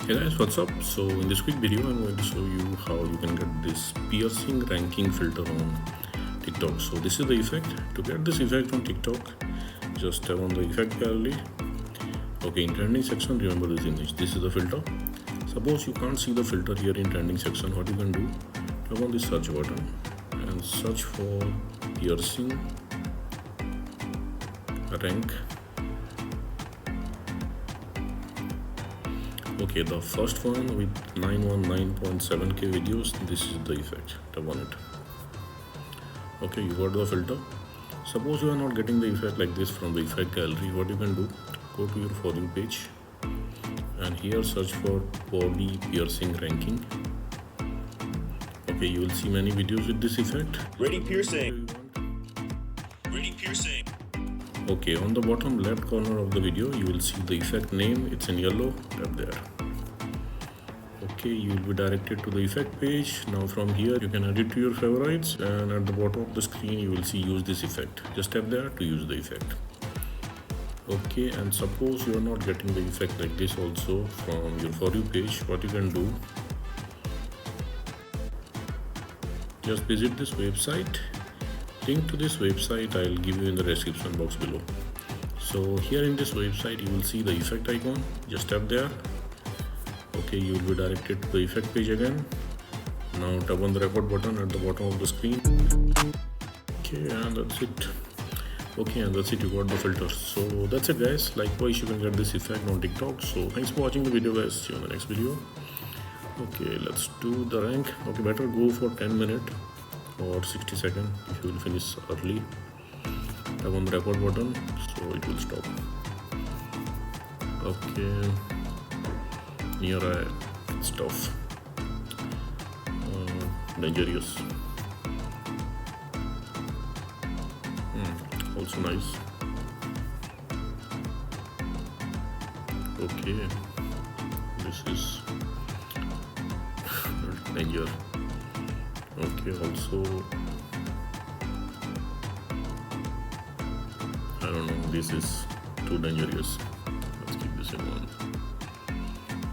Hey guys, what's up? So in this quick video I'm going to show you how you can get this piercing ranking filter on TikTok. So this is the effect. To get this effect on TikTok, just tap on the effect gallery. Okay, in trending section, remember this image. This is the filter. Suppose you can't see the filter here in trending section, what you can do, tap on the search button and search for piercing rank. Okay, the first one with 919.7k videos, this is the effect. Tap on it. Okay, you got the filter. Suppose you are not getting the effect like this from the effect gallery, what you can do, go to your For You page and here search for body piercing ranking. Okay, you will see many videos with this effect. Ready piercing. Ready piercing. Okay, on the bottom left corner of the video, you will see the effect name. It's in yellow. Tap there. Okay, you will be directed to the effect page. Now from here, you can add it to your favorites, and at the bottom of the screen, you will see use this effect. Just tap there to use the effect. Okay, and suppose you are not getting the effect like this also from your For You page, what you can do, just visit this website. Link to this website I'll give you in the description box below. So here in this website you will see the effect icon. Just tap there. Okay, you will be directed to the effect page again. Now tap on the record button at the bottom of the screen. Okay, and that's it. Okay, and that's it, you got the filters. So that's it guys. Likewise you can get this effect on TikTok. So thanks for watching the video guys. See you in the next video. Okay, let's do the rank. Okay, better go for 10 minutes or 60 seconds if you will finish early. Tap on the record button so it will stop. Okay, near stuff, dangerous, also nice. Okay, this is danger. Okay, also I don't know, this is too dangerous. Let's keep this in one.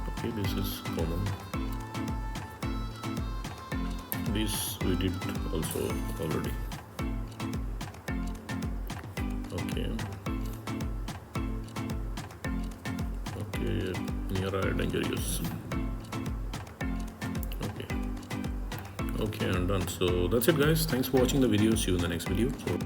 Okay, this is common. This we did also already. Okay. Okay, near eye dangerous. Okay, I'm done. So that's it guys. Thanks for watching the video. See you in the next video. So